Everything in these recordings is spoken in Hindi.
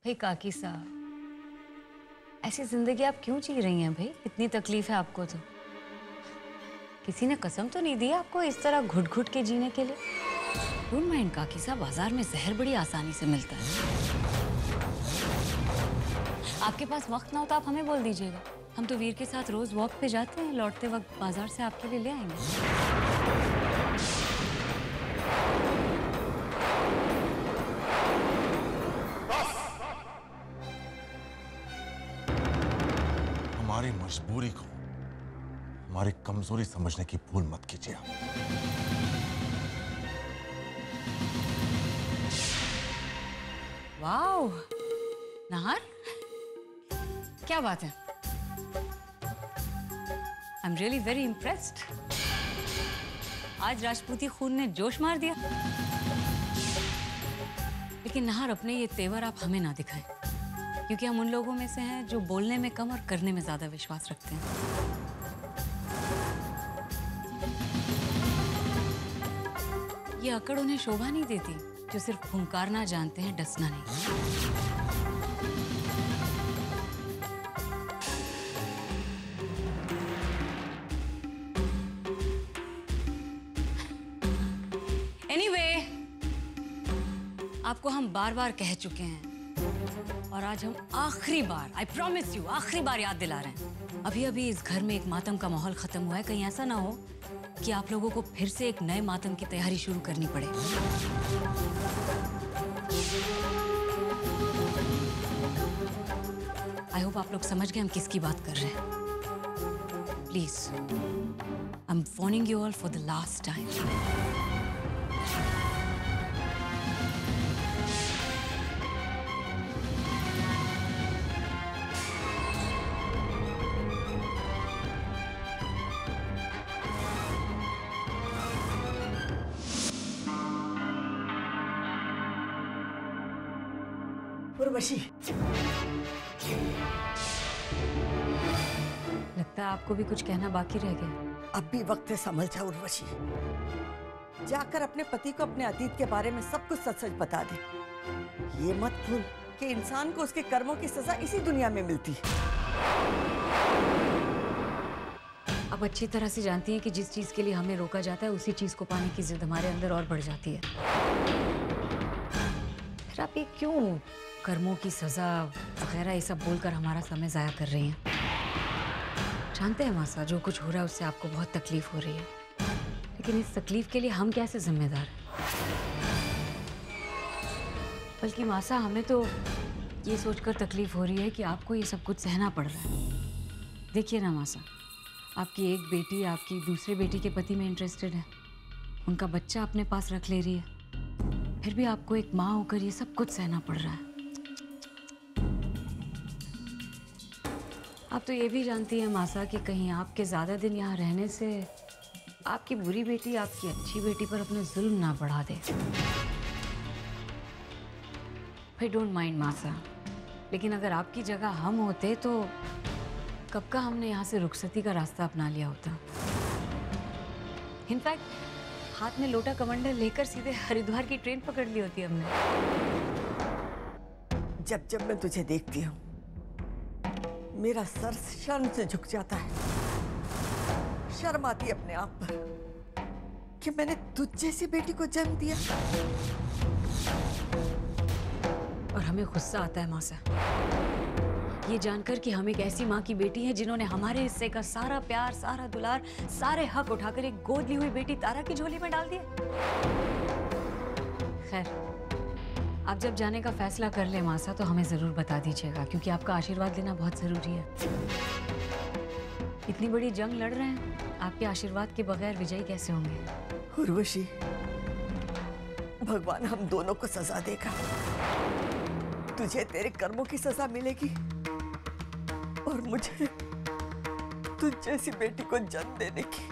हे काकी साहब, ऐसी जिंदगी आप क्यों जी रही हैं भाई? इतनी तकलीफ है आपको तो। किसी ने कसम तो नहीं दी आपको इस तरह घुट घुट के जीने के लिए? डोंट माइंड काकी साहब, बाजार में जहर बड़ी आसानी से मिलता है। आपके पास वक्त ना हो तो आप हमें बोल दीजिएगा, हम तो वीर के साथ रोज वॉक पे जाते हैं, लौटते वक्त बाजार से आपके लिए ले आएंगे। हमारी मजबूरी को हमारी कमजोरी समझने की भूल मत कीजिए आप। वाओ नाहर, क्या बात है। I am really very impressed. आज राजपूती खून ने जोश मार दिया। लेकिन नाहर, अपने ये तेवर आप हमें ना दिखाएं, क्योंकि हम उन लोगों में से हैं जो बोलने में कम और करने में ज्यादा विश्वास रखते हैं। ये अकड़ उन्हें शोभा नहीं देती जो सिर्फ फुंकारना जानते हैं, डसना नहीं। Anyway, आपको हम बार बार कह चुके हैं और आज हम आखिरी बार, आई प्रॉमिस यू, आखिरी बार याद दिला रहे हैं। अभी अभी इस घर में एक मातम का माहौल खत्म हुआ है, कहीं ऐसा ना हो कि आप लोगों को फिर से एक नए मातम की तैयारी शुरू करनी पड़े। आई होप आप लोग समझ गए हम किसकी बात कर रहे हैं। Please, I am warning you all for the last time. Urvashi, लगता है आपको भी कुछ कहना बाकी रह गया। अब भी वक्त है, संभल जा उर्वशी। जाकर अपने पति को अपने अतीत के बारे में सब कुछ सच सच बता दे। ये मत भूल कि इंसान को उसके कर्मों की सजा इसी दुनिया में मिलती है। अब अच्छी तरह से जानती हैं कि जिस चीज के लिए हमें रोका जाता है उसी चीज को पाने की जिद हमारे अंदर और बढ़ जाती है। फिर आप ये क्यों कर्मों की सजा वगैरह ये सब बोलकर हमारा समय जाया कर रही हैं? जानते हैं मासा, जो कुछ हो रहा है उससे आपको बहुत तकलीफ हो रही है, लेकिन इस तकलीफ के लिए हम कैसे जिम्मेदार हैं? बल्कि मासा, हमें तो ये सोचकर तकलीफ हो रही है कि आपको ये सब कुछ सहना पड़ रहा है। देखिए ना मासा, आपकी एक बेटी आपकी दूसरे बेटी के पति में इंटरेस्टेड है, उनका बच्चा अपने पास रख ले रही है, फिर भी आपको एक माँ होकर ये सब कुछ सहना पड़ रहा है। आप तो ये भी जानती हैं मासा कि कहीं आपके ज्यादा दिन यहाँ रहने से आपकी बुरी बेटी आपकी अच्छी बेटी पर अपने जुल्म ना बढ़ा दे। भाई डोंट माइंड मासा, लेकिन अगर आपकी जगह हम होते तो कब का हमने यहाँ से रुखसती का रास्ता अपना लिया होता। इनफैक्ट हाथ में लोटा कमंडल लेकर सीधे हरिद्वार की ट्रेन पकड़ ली होती हमने। जब जब मैं तुझे देखती हूँ मेरा सर शर्म से झुक जाता है। शर्म आती अपने आप पर कि मैंने तुझ जैसी बेटी को जन्म दिया। और हमें गुस्सा आता है मासा, ये जानकर कि हम एक ऐसी माँ की बेटी है जिन्होंने हमारे हिस्से का सारा प्यार, सारा दुलार, सारे हक उठाकर एक गोद ली हुई बेटी तारा की झोली में डाल दिए। खैर, आप जब जाने का फैसला कर ले मासा तो हमें जरूर बता दीजिएगा, क्योंकि आपका आशीर्वाद लेना बहुत जरूरी है। इतनी बड़ी जंग लड़ रहे हैं, आपके आशीर्वाद के बगैर विजयी कैसे होंगे? उर्वशी, भगवान हम दोनों को सजा देगा। तुझे तेरे कर्मों की सजा मिलेगी और मुझे तुझ जैसी बेटी को जन्म देने की।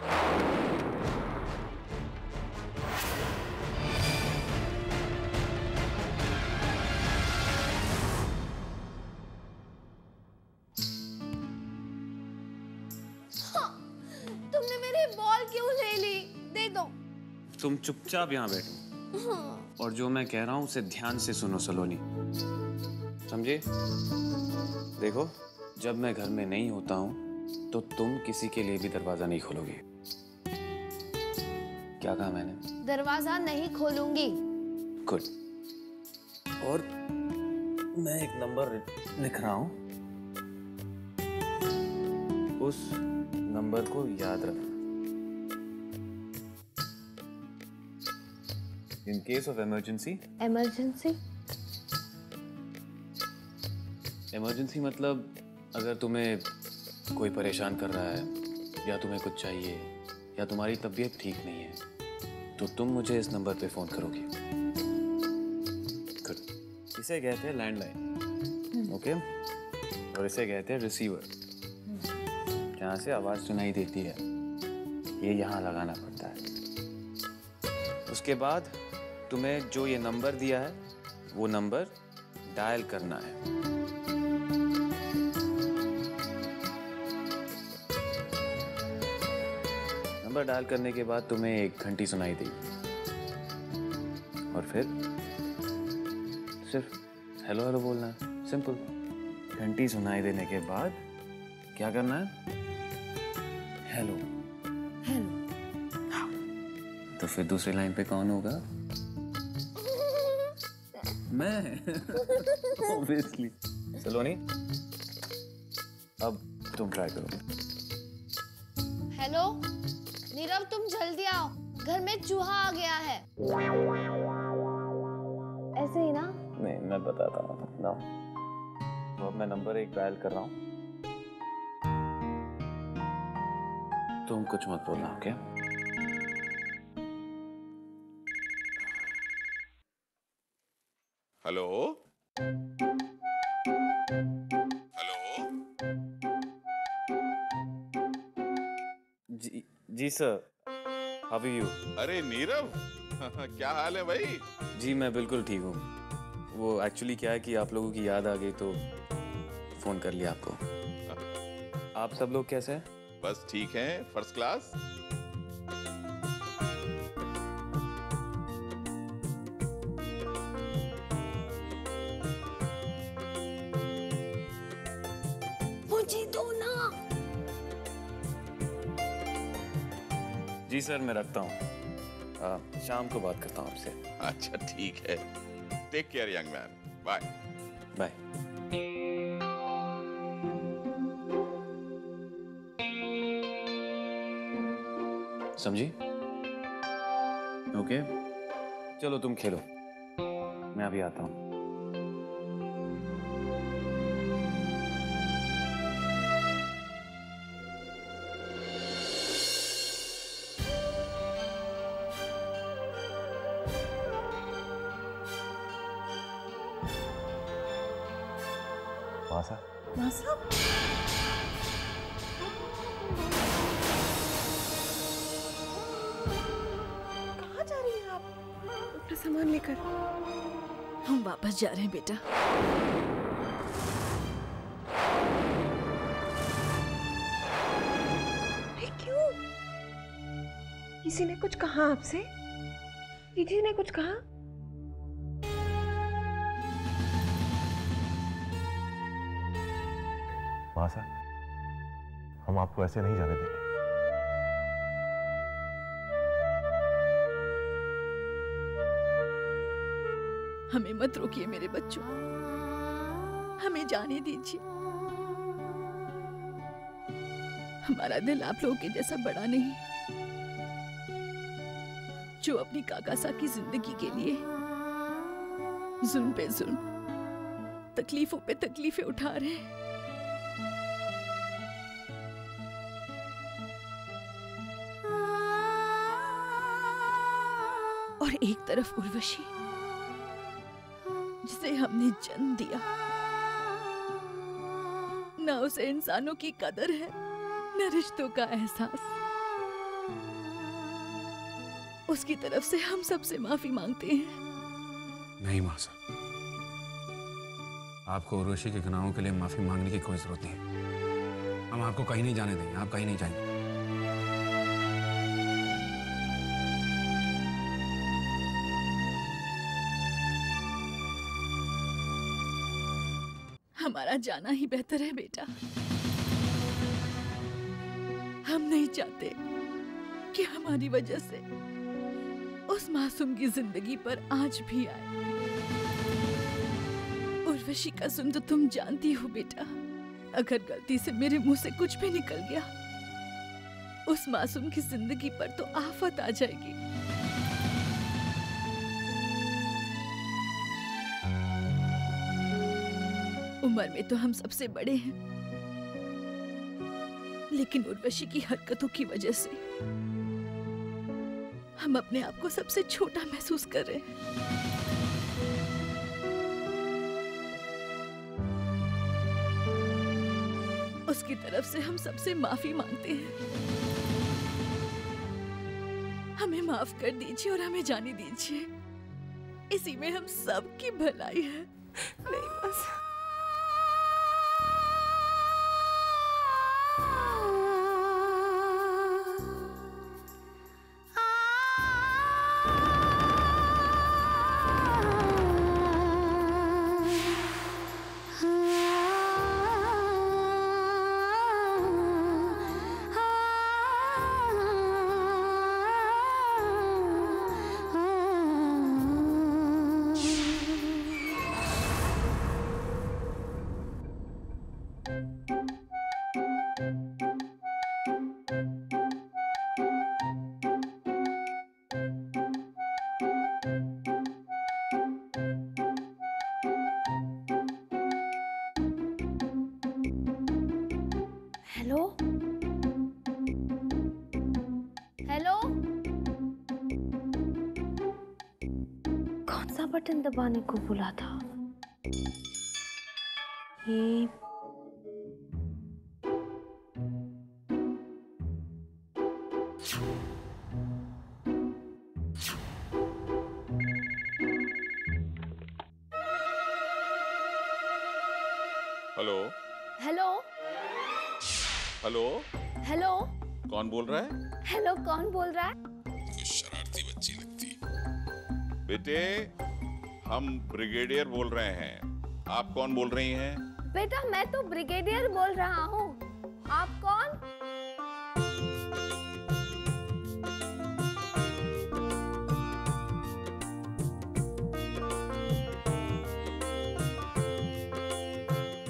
तुमने मेरी बॉल क्यों ले ली? दे दो। तुम चुपचाप यहाँ बैठो और जो मैं कह रहा हूँ उसे ध्यान से सुनो सलोनी। समझे? देखो, जब मैं घर में नहीं होता हूँ तो तुम किसी के लिए भी दरवाजा नहीं खोलोगी। क्या कहा मैंने? दरवाजा नहीं खोलूंगी। गुड। और मैं एक नंबर लिख रहा हूँ, उस नंबर को याद रखना। In case of emergency. Emergency? Emergency मतलब अगर तुम्हें कोई परेशान कर रहा है या तुम्हें कुछ चाहिए या तुम्हारी तबीयत ठीक नहीं है तो तुम मुझे इस नंबर पे फोन करोगे। गुड। इसे कहते हैं लैंडलाइन, ओके? और इसे कहते हैं रिसीवर, जहाँ से आवाज सुनाई देती है। ये यहाँ लगाना पड़ता है। उसके बाद तुम्हें जो ये नंबर दिया है वो नंबर डायल करना है। नंबर डायल करने के बाद तुम्हें एक घंटी सुनाई देगी और फिर सिर्फ हेलो हेलो बोलना है, सिंपल। घंटी सुनाई देने के बाद क्या करना है? हेलो। हेलो। तो फिर दूसरी लाइन पे कौन होगा? मैं। ऑब्वियसली। सलोनी, अब तुम ट्राई करो। हेलो नीरव, तुम जल्दी आओ, घर में चूहा आ गया है। ऐसे ही ना? नहीं, मैं बताता हूँ ना। तो अब मैं नंबर 1 डायल कर रहा हूँ, तुम कुछ मत बोलना, ओके? Hello hello. जी सर, हाउ आर यू? अरे नीरव, क्या हाल है भाई? जी मैं बिल्कुल ठीक हूँ। वो एक्चुअली क्या है कि आप लोगों की याद आ गई तो फोन कर लिया आपको। आप सब लोग कैसे हैं? बस ठीक है, फर्स्ट क्लास। मुझे दो ना। जी सर, मैं रखता हूँ। शाम को बात करता हूँ आपसे। अच्छा ठीक है, take care young man, bye bye. समझी? ओके, चलो तुम खेलो, मैं अभी आता हूँ। मासा, मासा? कहाँ जा रही हैं आप? अपना सामान लेकर। हम वापस जा रहे हैं बेटा। अरे क्यों? किसी ने कुछ कहा आपसे? दीदी ने कुछ कहा? मासा, हम आपको ऐसे नहीं जाने देंगे। हमें मत रोकिए मेरे बच्चों, हमें जाने दीजिए। हमारा दिल आप लोगों के जैसा बड़ा नहीं, जो अपनी काकासा की जिंदगी के लिए जुल्म पे जुल्म, तकलीफों पे तकलीफें उठा रहे हैं। और एक तरफ उर्वशी, जिसे हमने जन्म दिया, न उसे इंसानों की कदर है न रिश्तों का एहसास। उसकी तरफ से हम सबसे माफी मांगते हैं। नहीं मासा, आपको उर्वशी के गुनाहों के लिए माफी मांगने की कोई जरूरत नहीं। हम आपको कहीं नहीं जाने देंगे, आप कहीं नहीं जाएंगे। हमारा जाना ही बेहतर है बेटा। हम नहीं चाहते कि हमारी वजह से उस मासूम की जिंदगी पर आंच भी आए। उर्वशी का सुन तो तुम जानती हो बेटा, अगर गलती से मेरे मुंह से कुछ भी निकल गया, उस मासूम की जिंदगी पर तो आफत आ जाएगी। उम्र में तो हम सबसे बड़े हैं, लेकिन उर्वशी की हरकतों की वजह से हम अपने आप को सबसे छोटा महसूस कर रहे हैं। उसकी तरफ से हम सबसे माफी मांगते हैं। हमें माफ कर दीजिए और हमें जाने दीजिए, इसी में हम सबकी भलाई है। नहीं बस हेलो हेलो, कौन सा बटन दबाने को बोला था? ये हेलो हेलो हेलो, हेलो कौन बोल रहा है? हेलो, कौन बोल रहा है? कुछ शरारती बच्ची लगती। बेटे, हम ब्रिगेडियर बोल रहे हैं। आप कौन बोल रही हैं? बेटा, मैं तो ब्रिगेडियर बोल रहा हूँ। आप कौन?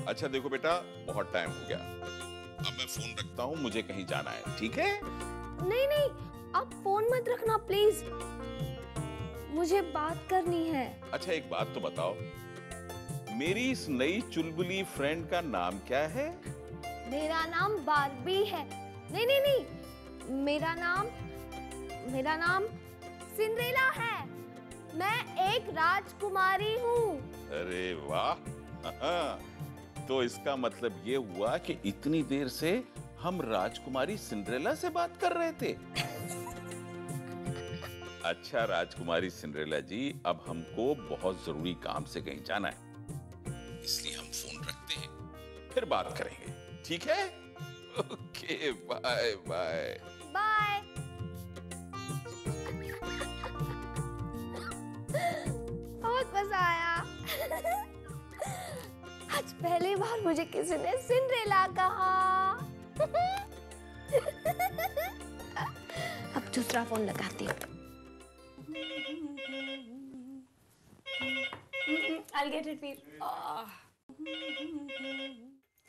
अच्छा देखो बेटा, बहुत टाइम हो गया, अब मैं फोन रखता हूँ, मुझे कहीं जाना है, ठीक है? नहीं नहीं, आप फोन मत रखना प्लीज, मुझे बात करनी है। अच्छा एक बात तो बताओ, मेरी इस नई चुलबुली फ्रेंड का नाम क्या है? मेरा नाम बारबी है। नहीं नहीं नहीं, मेरा नाम सिंड्रेला है। मैं एक राजकुमारी हूँ। अरे वाह तो इसका मतलब ये हुआ कि इतनी देर से हम राजकुमारी सिंड्रेला से बात कर रहे थे। अच्छा राजकुमारी सिंड्रेला जी, अब हमको बहुत जरूरी काम से कहीं जाना है, इसलिए हम फोन रखते हैं, फिर बात करेंगे, ठीक है? Okay, bye bye bye. बहुत मजा आया। आज पहली बार मुझे किसी ने सिंड्रेला कहा। अब दूसरा फोन लगाती हूँ। I'll get it, Veer.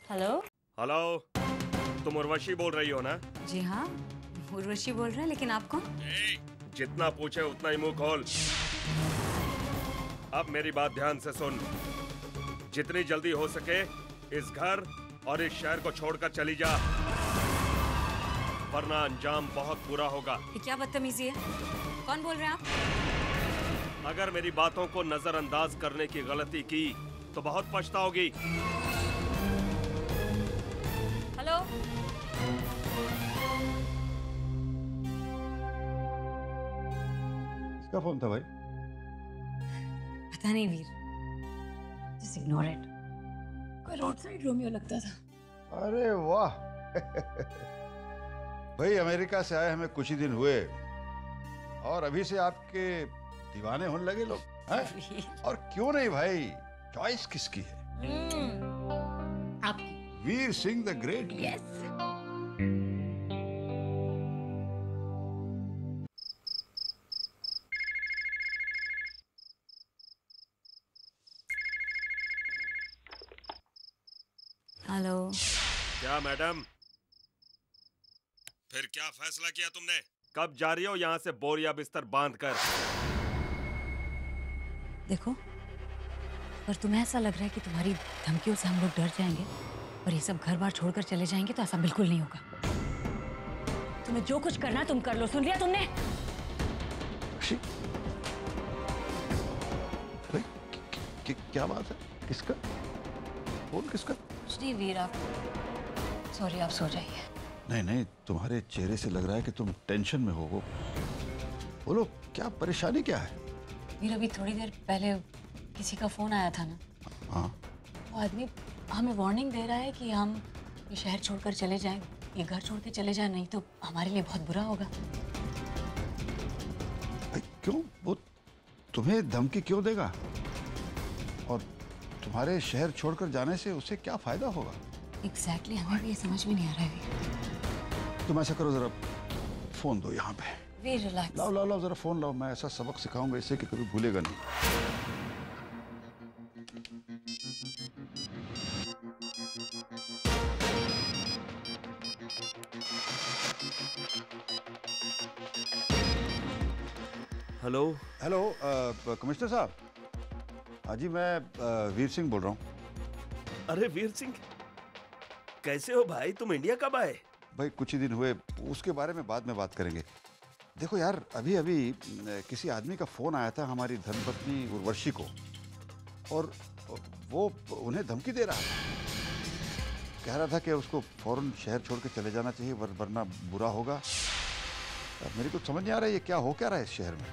Hello. Hello, तुम उर्वशी बोल रही हो ना? जी हाँ, उर्वशी बोल रहे हैं, लेकिन आप कौन? जितना पूछे उतना ही मुंह खोल। अब मेरी बात ध्यान से सुन, जितनी जल्दी हो सके इस घर और इस शहर को छोड़कर चली जा, वरना अंजाम बहुत बुरा होगा। ये क्या बदतमीजी है? कौन बोल रहे हैं आप? अगर मेरी बातों को नजरअंदाज करने की गलती की तो बहुत पछताओगी। हेलो। किसका फोन था भाई? पता नहीं वीर, जस्ट इग्नोर इट। कोई रोड साइड रोमियो लगता था। अरे वाह भाई, अमेरिका से आए हमें कुछ ही दिन हुए और अभी से आपके दीवाने होने लगे लोग हैं? और क्यों नहीं भाई, चॉइस किसकी है? आपकी। Veer Singh the great. Yes. Hello. क्या मैडम, फिर क्या फैसला किया तुमने? कब जा रही हो यहाँ से बोरिया बिस्तर बांधकर? देखो, पर तुम्हें ऐसा लग रहा है कि तुम्हारी धमकियों से हम लोग डर जाएंगे और ये सब घर बार छोड़कर चले जाएंगे, तो ऐसा बिल्कुल नहीं होगा। तुम्हें जो कुछ करना है तुम कर लो, सुन लिया तुमने? क्या बात है? किसका फोन? किसका? श्री वीर, आप सॉरी, आप सो जाइए। नहीं नहीं, तुम्हारे चेहरे से लग रहा है कि तुम टेंशन में हो। बोलो, क्या परेशानी क्या है? वीर, अभी थोड़ी देर पहले किसी का फोन आया था ना। हाँ। वो आदमी हमें वार्निंग दे रहा है कि हम ये शहर छोड़कर चले जाएं, ये घर छोड़ के चले जाएं, नहीं तो हमारे लिए बहुत बुरा होगा। क्यों? वो तुम्हें धमकी क्यों देगा? और तुम्हारे शहर छोड़कर जाने से उसे क्या फायदा होगा? एग्जैक्टली, हमें भी ये समझ में नहीं आ रहा है वीर। तुम ऐसा करो, जरा फोन दो यहाँ पे। वीर रिलैक्स। लाओ लाओ लाओ, जरा फोन लाओ। मैं ऐसा सबक सिखाऊंगा इसे कि कभी भूलेगा नहीं। हेलो। हेलो कमिश्नर साहब। हाँ जी, मैं वीर सिंह बोल रहा हूँ। अरे वीर सिंह, कैसे हो भाई? तुम इंडिया कब आए? भाई कुछ ही दिन हुए, उसके बारे में बाद में बात करेंगे। देखो यार, अभी अभी किसी आदमी का फोन आया था हमारी धर्मपत्नी उर्वशी को, और वो उन्हें धमकी दे रहा था। कह रहा था कि उसको फौरन शहर छोड़ के चले जाना चाहिए, वरना बुरा होगा। मेरी कुछ समझ नहीं आ रहा है ये क्या हो क्या रहा है इस शहर में।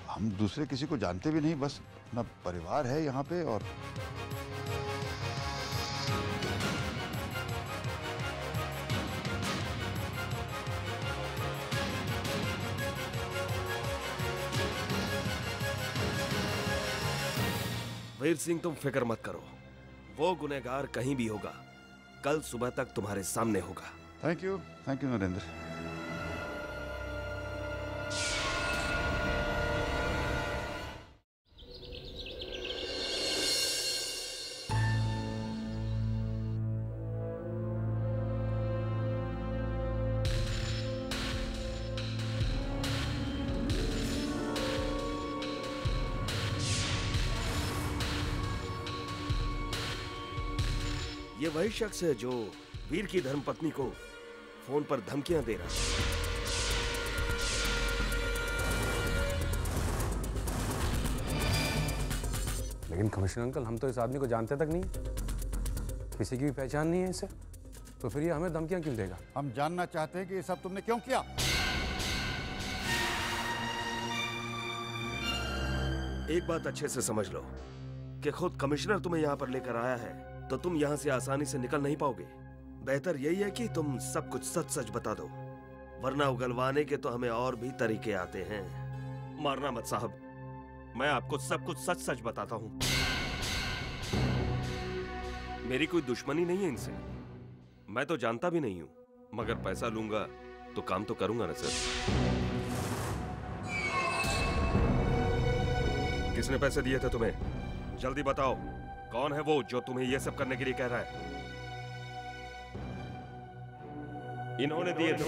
हम दूसरे किसी को जानते भी नहीं, बस अपना परिवार है यहाँ पे। और वीर सिंह, तुम फिक्र मत करो, वो गुनहगार कहीं भी होगा, कल सुबह तक तुम्हारे सामने होगा। Thank you Narendra. ये वही शख्स है जो वीर की धर्मपत्नी को फोन पर धमकियां दे रहा है। लेकिन कमिश्नर अंकल, हम तो इस आदमी को जानते तक नहीं, किसी की भी पहचान नहीं है इसे, तो फिर ये हमें धमकियां क्यों देगा? हम जानना चाहते हैं कि ये सब तुमने क्यों किया। एक बात अच्छे से समझ लो कि खुद कमिश्नर तुम्हें यहाँ पर लेकर आया है, तो तुम यहाँ से आसानी से निकल नहीं पाओगे। बेहतर यही है कि तुम सब कुछ सच सच बता दो, वरना उगलवाने के तो हमें और भी तरीके आते हैं। मारना मत साहब, मैं आपको सब कुछ सच सच बताता हूँ। मेरी कोई दुश्मनी नहीं है इनसे, मैं तो जानता भी नहीं हूँ, मगर पैसा लूंगा तो काम तो करूंगा ना सर। किसने पैसे दिए थे तुम्हें? जल्दी बताओ, कौन है वो जो तुम्हें ये सब करने के लिए कह रहा है? इन्होंने दिए थे।